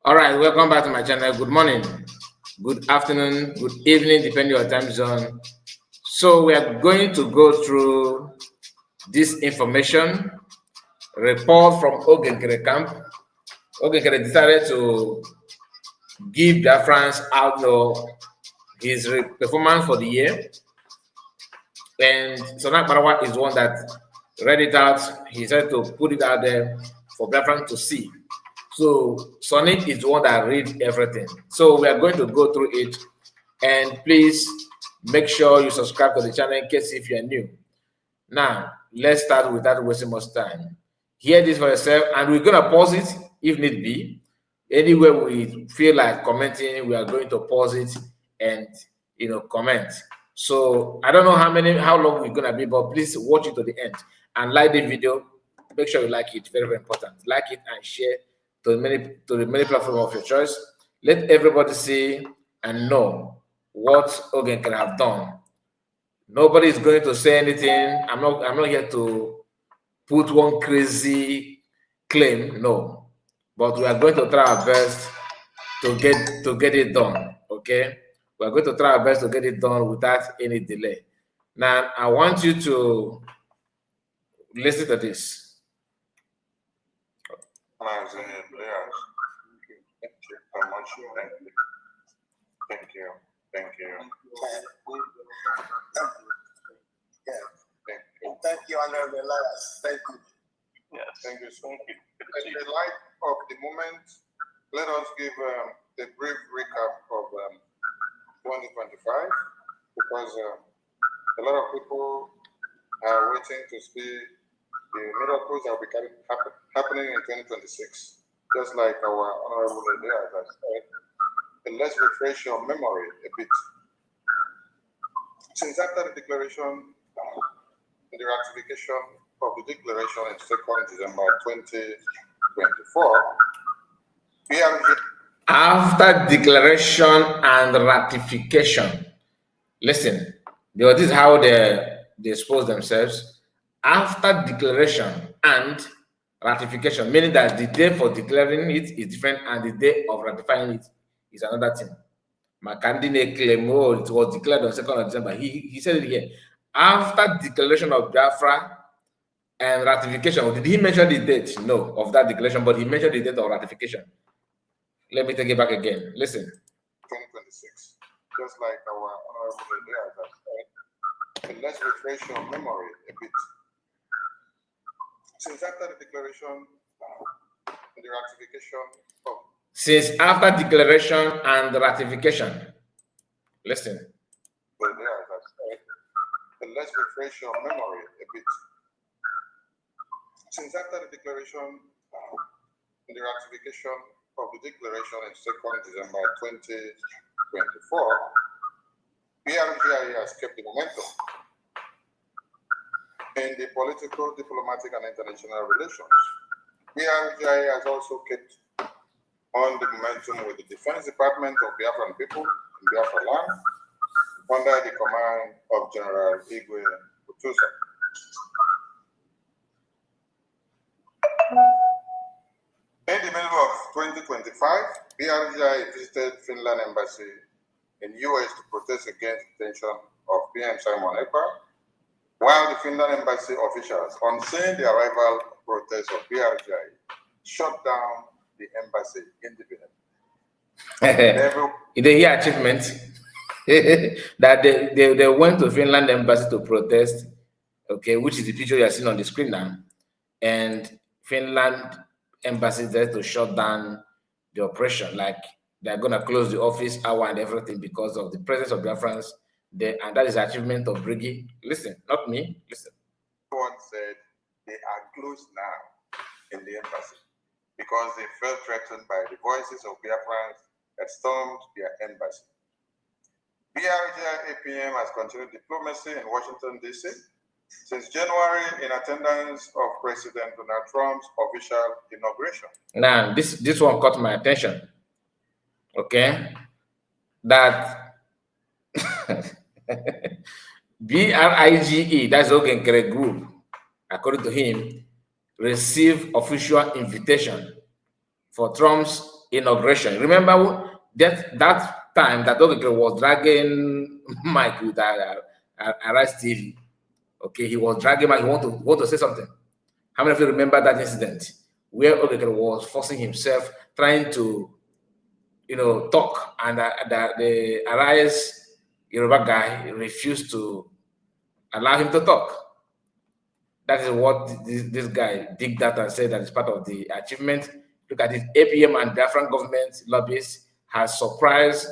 All right, welcome back to my channel. Good morning, good afternoon, good evening, depending on your time zone. So we are going to go through this information report from Nkere camp. Nkere decided to give Biafrans outlook his performance for the year, and Akparawa is one that read it out. He said to put it out there for Biafrans to see. So Sonic is the one that reads everything. So we are going to go through it, and please make sure you subscribe to the channel in case if you're new. Now let's start without wasting much time. Hear this for yourself, and we're gonna pause it if need be. Anywhere we feel like commenting, we are going to pause it and comment. So I don't know how long we're gonna be, but please watch it to the end and like the video. Make sure you like it. Very, very important. Like it and share to the many platforms of your choice. Let everybody see and know what Nkere have done. Nobody is going to say anything. I'm not here to put one crazy claim, no. But we are going to try our best to get it done. Okay? We are going to try our best to get it done without any delay. Now I want you to listen to this. Thank you so much. Thank you. Thank you. Thank you, Honorable Elias. Thank you. Yes. Thank you so much. In the light of the moment, let us give a brief recap of 2025, because a lot of people are waiting to see the miracles that will be happening in 2026. Just like our Honorable Elias has said, and let's refresh your memory a bit. Since after the declaration, the ratification of the declaration in 2nd December 2024, after declaration and ratification, listen, this is how they expose themselves. After declaration and ratification, meaning that the day for declaring it is different and the day of ratifying it is another thing. Makandine claim, oh, it was declared on 2nd of December. He said it here. After declaration of Biafra and ratification, did he mention the date? No, of that declaration, but he mentioned the date of ratification. Let me take it back again. Listen. 2026, just like our Honorable Elias has said, and let's refresh your memory a bit. Since after the declaration and the ratification of Since after declaration and ratification, listen. And let's refresh your memory a bit. Since after the declaration and the ratification of the declaration in 2nd December 2024, PRGI has kept the momentum in the political, diplomatic, and international relations. PRGI has also kept on the momentum with the Defense Department of Biafran people in Biafra land under the command of General Igwe Utusa. In the middle of 2025, PRGI visited Finland embassy in US to protest against the detention of PM Simon Ekpa, while the Finland embassy officials, on seeing the arrival protest of PRGI, shut down the embassy independently. They hear achievement that they went to Finland embassy to protest, okay, which is the picture you are seeing on the screen now, and Finland embassy there to shut down the operation, like they're gonna close the office hour and everything because of the presence of Biafrans there, and that is achievement of Briggy. Listen, not me. Listen. One said they are closed now in the embassy because they felt threatened by the voices of Biafrans that stormed their embassy. PRGI APM has continued diplomacy in Washington, D.C. since January in attendance of President Donald Trump's official inauguration. Now, this one caught my attention. Okay, that BRIGE, that's Nkere group, according to him, received official invitation for Trump's inauguration. Remember that time that Okekere was dragging Mike with Arise TV. Okay, he was dragging Mike. He want to say something. How many of you remember that incident where Okekere was forcing himself, trying to, talk, and the Arise Yoruba guy refused to allow him to talk? That is what this guy digged that and said that is part of the achievement. Look at it, APM and Biafran government lobbyists has surprised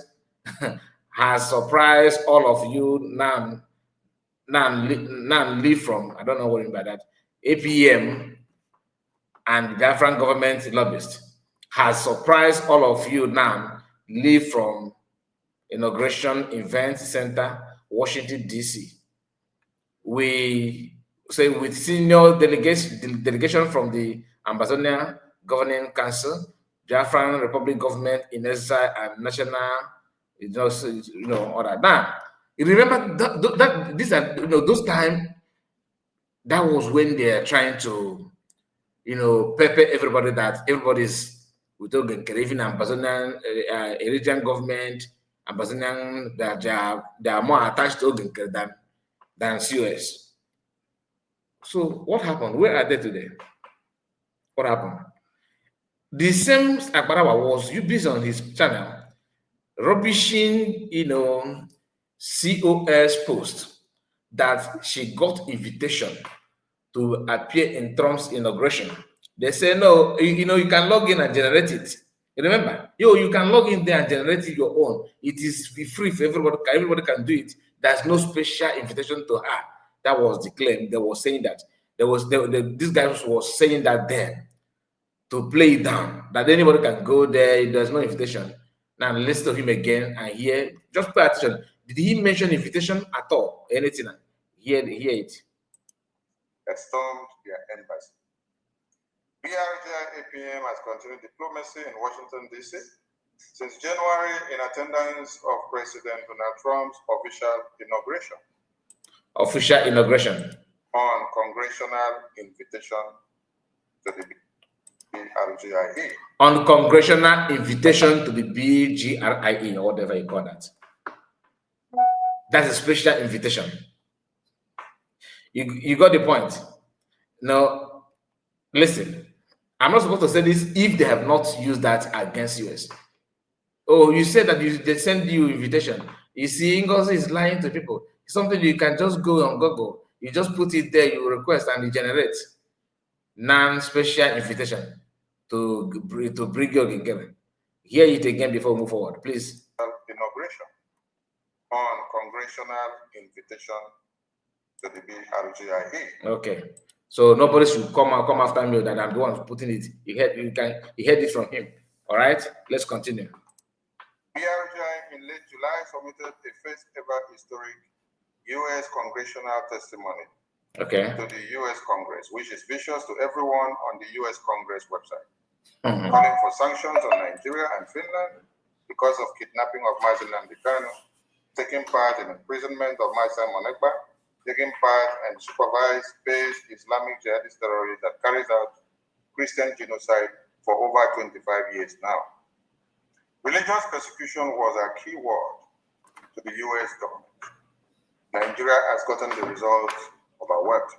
has surprised all of you now live from, I don't know what I mean by that. APM and Biafran government lobbyists has surprised all of you now live from Inauguration Event Center, Washington, D.C. We say with senior delegation from the Ambazonian Governing Council, Biafran Republic Government in exile, and national, all that. Now, you remember that these are, those time, that was when they are trying to, pepper everybody, that everybody's with Nkere, even Ambazonian Eritrean government, Ambazonian, that they are more attached to Nkere than COS. So what happened? Where are they today? What happened? The same Akparawa was busy on his channel, rubbishing, COS post that she got invitation to appear in Trump's inauguration. They say, no, you can log in and generate it. You remember? You can log in there and generate it your own. It is free for everybody. Everybody can do it. There's no special invitation to her. That was the claim. They were saying that. This guy was saying that there to play it down, that anybody can go there. There's no invitation. Now listen to him again and hear. Just pay attention. Did he mention invitation at all? Anything? Hear it. Stormed their embassy. BRGI APM has continued diplomacy in Washington, D.C. since January in attendance of President Donald Trump's official inauguration. Official inauguration. On congressional invitation to the BRGIE. On congressional invitation to the BGRIE, or whatever you call that. That's a special invitation. You got the point. Now, listen. I'm not supposed to say this if they have not used that against US. Oh, you said that they send you invitation. You see, Ngozi is lying to people. It's something you can just go on Google. You just put it there, you request, and it generates non-special invitation to bring your Nkere. Hear it again before we move forward, please. Inauguration on congressional invitation to the BRGIE. Okay. So nobody should come after me that I'm the one putting it. You heard it from him. All right, let's continue. BRGI in late July submitted a first ever historic U.S. congressional testimony to the U.S. Congress, which is vicious to everyone on the U.S. Congress website, calling for sanctions on Nigeria and Finland because of kidnapping of Mazi Nnamdi Kanu, taking part in imprisonment of Mazi Monegba, taking part and supervised based Islamic jihadist terrorist that carries out Christian genocide for over 25 years now. Religious persecution was a key word to the U.S. government. Nigeria has gotten the results of our work.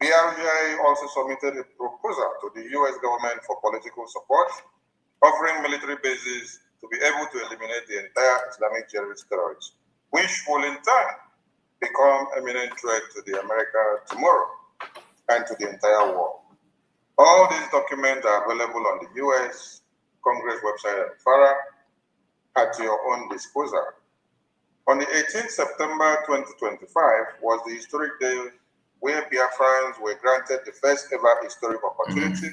BRGI also submitted a proposal to the U.S. government for political support, offering military bases to be able to eliminate the entire Islamic jihadist terrorists, which will in turn become imminent threat to the America tomorrow and to the entire world. All these documents are available on the U.S. Congress website at FARA at your own disposal. On the 18th September 2025 was the historic day where Biafrans were granted the first ever historic opportunity.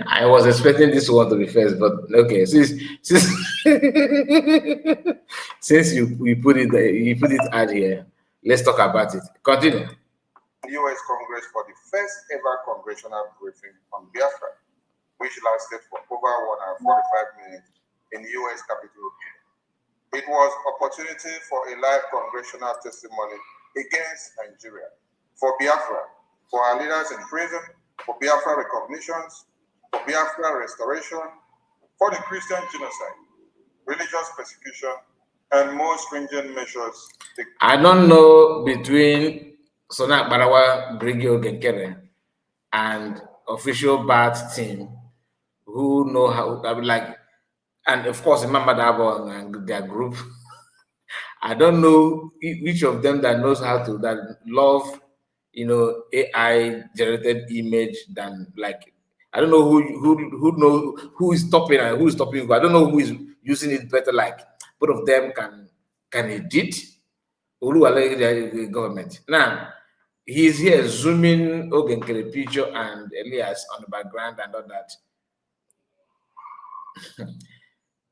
I was expecting this one to be first, but okay, since you put it out here, let's talk about it. Continue. The U.S. Congress for the first ever congressional briefing on Biafra, which lasted for over 1 hour 45 minutes in the U.S. Capitol Hill. It was opportunity for a live congressional testimony against Nigeria, for Biafra, for our leaders in prison, for Biafra recognitions, for Biafra restoration, for the Christian genocide, religious persecution, and more stringent measures. I don't know between Akparawa, Brigio Nkere, and official BAT team who know how, I mean, like, and of course, Imam Dabo and their group. I don't know which of them that knows how to, that love, AI generated image than, like, I don't know who is stopping and who is stopping. I don't know who is using it better. Like, both of them can edit. The government. Now, he's here zooming Nkere picture and Elias on the background and all that.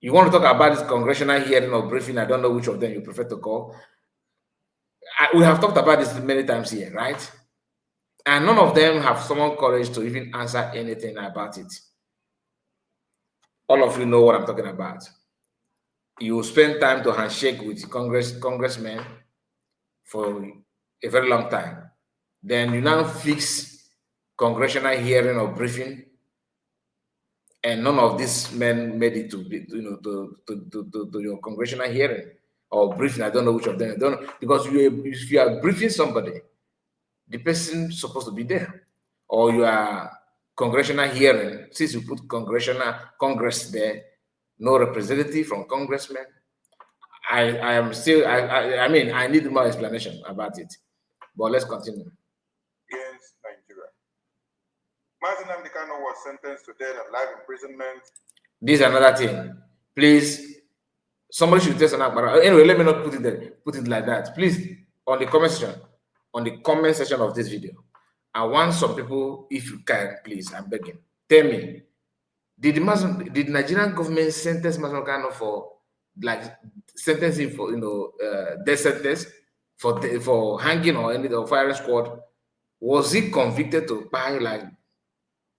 You want to talk about this congressional hearing or briefing? I don't know which of them you prefer to call. We have talked about this many times here, right? And none of them have summoned courage to even answer anything about it. All of you know what I'm talking about. You spend time to handshake with congressmen for a very long time. Then you now fix congressional hearing or briefing, and none of these men made it to your congressional hearing or briefing. I don't know which of them. I don't know, because if you are briefing somebody, the person is supposed to be there, or you are congressional hearing. Since you put Congress there, no representative from congressmen. I mean, I need more explanation about it. But let's continue. Against Nigeria. Mazi Nnamdi Kanu was sentenced to death and life imprisonment. This is another thing. Please, somebody should test an Akparawa. Anyway, let me not put it there, put it like that. Please, on the comment section of this video, I want some people, if you can, please, I'm begging, tell me, did the Nigerian government sentence Mazi Nnamdi Kanu for, like, sentencing for death sentence for hanging or any or firing squad? Was he convicted to buy like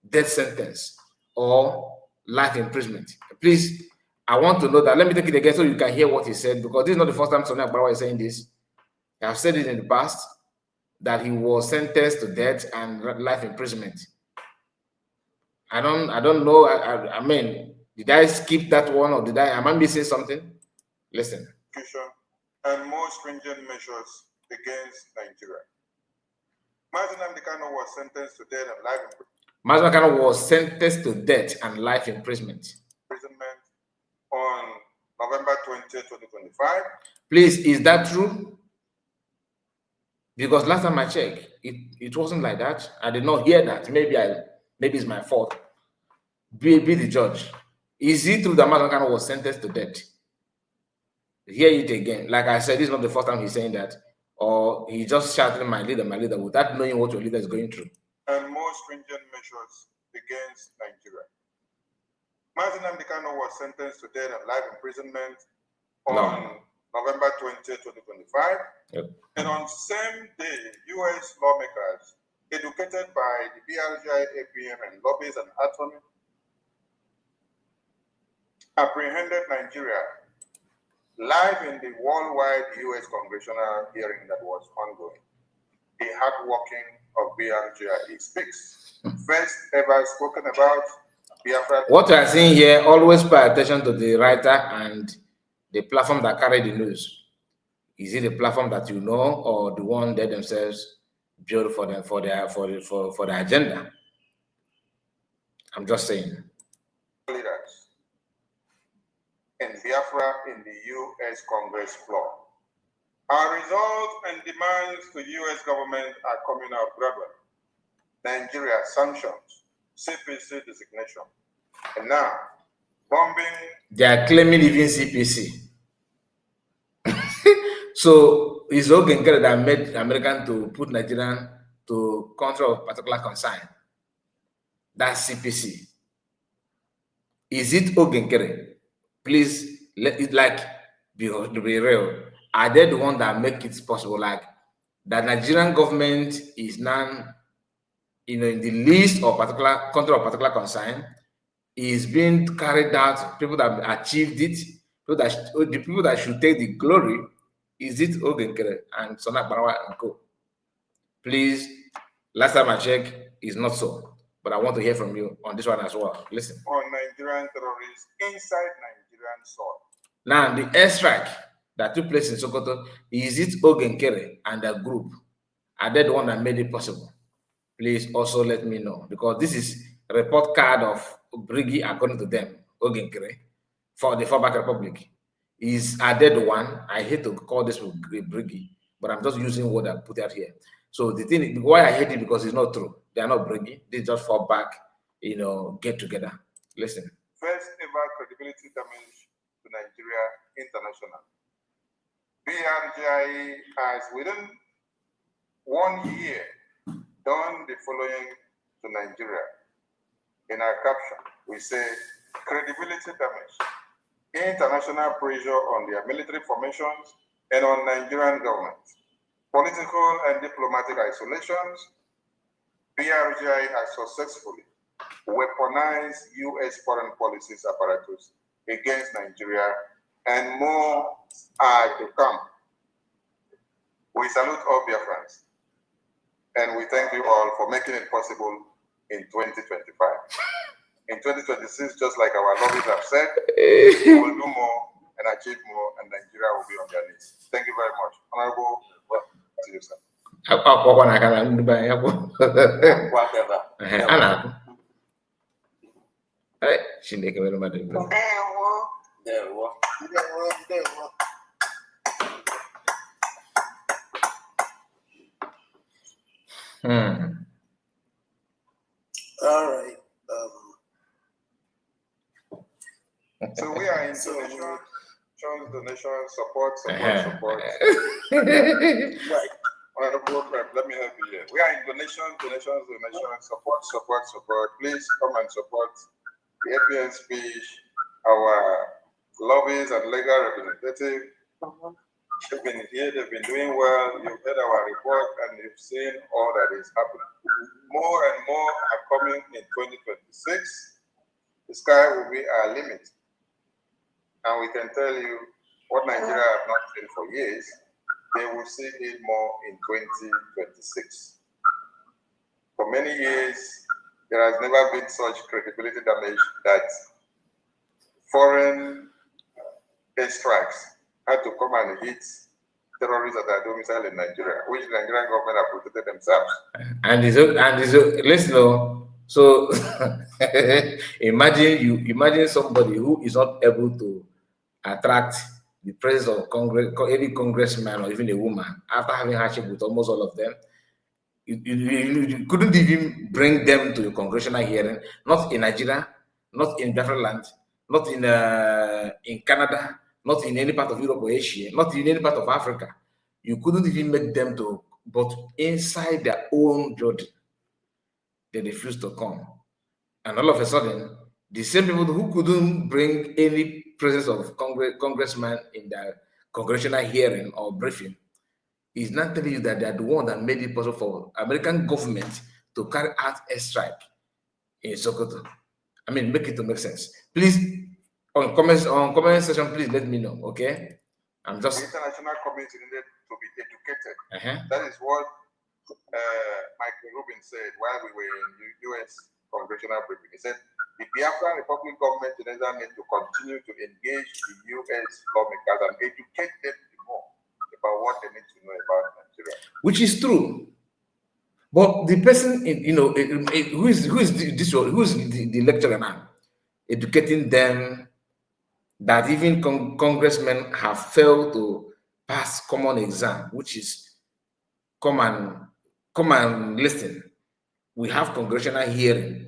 death sentence or life imprisonment? Please, I want to know that. Let me take it again so you can hear what he said, because this is not the first time Sonny Akparawa is saying this. I have said it in the past that he was sentenced to death and life imprisonment. I don't know. I mean, did I skip that one, or am I missing something? Listen. And more stringent measures against Nigeria. Mazi Nnamdi Kanu was sentenced to death and life imprisonment. Mazi Nnamdi Kanu was sentenced to death and life imprisonment. On November 20, 2025. Please, is that true? Because last time I checked, it wasn't like that. I did not hear that. Maybe it's my fault. Be the judge. Is it true that Mazi Nnamdi Kanu was sentenced to death? Hear it again. Like I said, this is not the first time he's saying that. Or he just shouting my leader, without knowing what your leader is going through. And more stringent measures against Nigeria. Mazi Nnamdi Kanu was sentenced to death and life imprisonment on November 20, 2025. Yep. And on same day, U.S. lawmakers, educated by the BRGI, APM, and lobbies and attorney, apprehended Nigeria live in the worldwide U.S. congressional hearing that was ongoing. The hard-working of BRGI speaks. First ever spoken about Biafra. What we are seeing here, always pay attention to the writer and the platform that carry the news. Is it the platform that you know, or the one they themselves build for the agenda? I'm just saying. Leaders in Biafra in the U.S. Congress floor. Our results and demands to U.S. government are coming out gradually. Nigeria sanctions, CPC designation, and now bombing. They are claiming even CPC. So it's Nkere that made American to put Nigerian to country of particular concern. That's CPC. Is it Nkere? Please let it be real. Are they the one that make it possible? Like that Nigerian government is now, in the list of particular country of particular concern, is being carried out. People that achieved it, the people that should take the glory, is it Nkere and Akparawa and co? Please, last time I checked, it's not so. but I want to hear from you on this one as well. Listen. On Nigerian terrorists inside Nigerian soil. Now, the airstrike that took place in Sokoto, is it Nkere and the group? Are they the one that made it possible? Please also let me know, because this is a report card of Brigi, according to them, Nkere, for the fallback republic. Are they the one? I hate to call this Brigi, but I'm just using what I put out here. So the thing, why I hate it, because it's not true. They are not Brigi. They just fall back, get together. Listen. First ever credibility damage to Nigeria international. BRGI has within 1 year done the following to Nigeria. In our caption, we say credibility damage, international pressure on their military formations and on Nigerian government, political and diplomatic isolations. BRGI has successfully weaponized U.S. foreign policies apparatus against Nigeria, and more are to come. We salute all Biafrans, and we thank you all for making it possible in 2025. In 2026, just like our lobbies have said, we will do more and achieve more, and Nigeria will be on their knees. Thank you very much. Honorable, to you, sir. All right. So we are in donation, support. Right. Honorable Rep, let me help you here. We are in donation, support. Please come and support the APN speech, our lobbies and legal representative. They've been here, they've been doing well. You've heard our report and you've seen all that is happening. More and more are coming in 2026. The sky will be our limit. And we can tell you what Nigeria have not seen for years, they will see it more in 2026. For many years, there has never been such credibility damage that foreign airstrikes had to come and hit terrorists at their domicile in Nigeria, which the Nigerian government have protected themselves. Listen, so imagine somebody who is not able to attract the presence of any congressman or even a woman after having hardship with almost all of them. You couldn't even bring them to a congressional hearing, not in Nigeria, not in Biafra land, not in Canada, not in any part of Europe or Asia, not in any part of Africa. You couldn't even make them to, but inside their own Jordan, they refused to come. And all of a sudden, the same people who couldn't bring any presence of congressman in the congressional hearing or briefing is not telling you that they are the one that made it possible for American government to carry out a strike in Sokoto. I mean, make sense. Please, on comment section, please let me know, okay? I'm just... The international community needed to be educated. That is what Michael Rubin said while we were in the U.S. congressional briefing. He said, the Biafran Republic government need to continue to engage the U.S. lawmakers and educate them more about what they need to know about Nigeria. Which is true. But the person, who is the lecturer now, educating them that even congressmen have failed to pass common exam, which is come and listen. We have congressional hearing.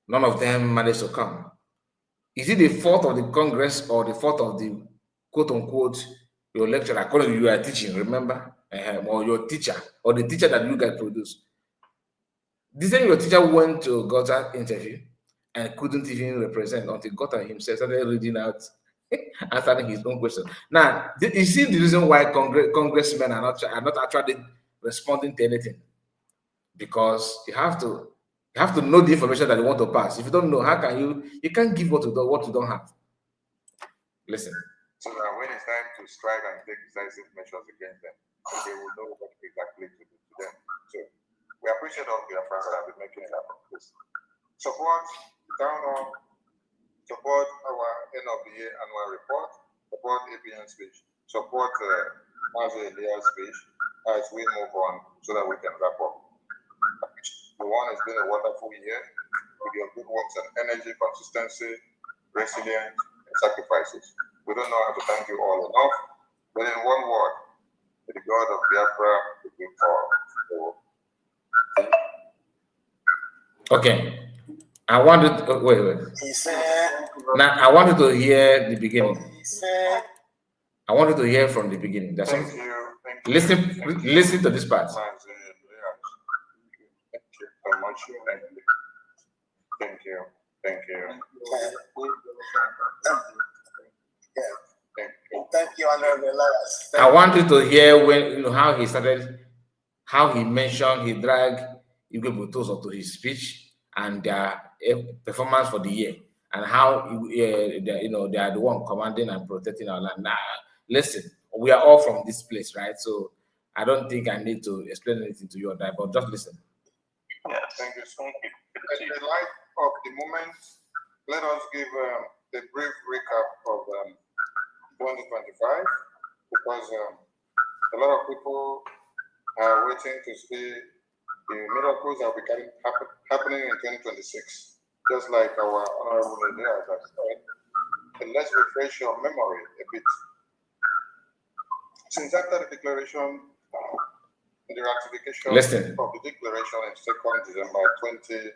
None of them managed to come. Is it the fault of the Congress or the fault of the quote-unquote your lecturer, according to you are teaching, remember? Or your teacher, or the teacher that you guys produce? This time your teacher went to Gota interview and couldn't even represent until Gota himself started reading out, answering his own question. Now, you see the reason why congressmen are not actually responding to anything, because you have to know the information that you want to pass. If you don't know, how can you can't give what you don't have. Listen. So that when it's time to strike and take decisive measures against them, they will know what exactly to do to them. So we appreciate all the efforts that have been making it happen. Please support the town hall, support our end of the year annual report, support ABN speech, support Mazi Elia's speech as we move on so that we can wrap up. The one has been a wonderful year with your good works and energy, consistency, resilience, and sacrifices. We don't know how to thank you all enough, but in one word, the God of Biafra will be all. Okay. I wanted to wait. He said, Now I wanted to hear the beginning. he said, I wanted to hear from the beginning. That's Thank something. you. Listen to this part. Thank you so much. Thank you. Thank you. Thank you, Honorable Elias. I wanted to hear when how he started, how he mentioned he dragged Igwe Butoso to his speech and their performance for the year, and how they are the one commanding and protecting our land. Now, listen, we are all from this place, right? So I don't think I need to explain anything to you on that, but just listen. Yes, thank you so much. In the light of the moment, let us give a brief recap of 2025, because a lot of people are waiting to see the miracles that will be happening in 2026, just like our Honorable Leader has said. And let's refresh your memory a bit. Since after the declaration, the ratification of the declaration in 2nd December 2024,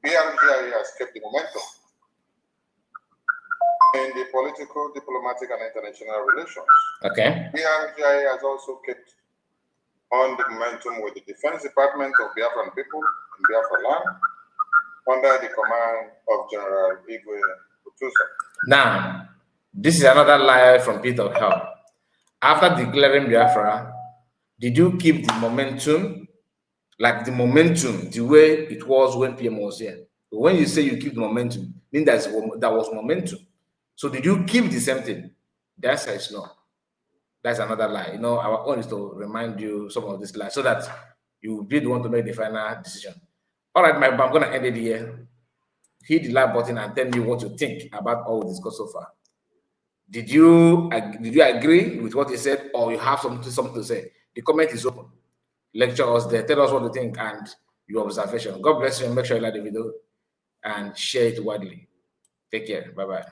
BRGIA has kept the momentum in the political, diplomatic, and international relations. Okay. BRGIA has also kept on the momentum with the Defense Department of Biafran people in Biafra land under the command of General Igwe Butoso. Now, this is another lie from pit of hell. After declaring Biafra, did you keep the momentum, like the momentum, the way it was when PM was here? But when you say you keep the momentum, mean that was momentum. So did you keep the same thing? The answer is no. That's another lie. Our own is to remind you some of this lies so that you will be the one to make the final decision. All right, I'm going to end it here. Hit the like button and tell me what you think about all we discussed so far. Did you agree with what he said, or you have something to say? The comment is open. Lecture us there. Tell us what you think and your observation. God bless you, and make sure you like the video and share it widely. Take care. Bye-bye.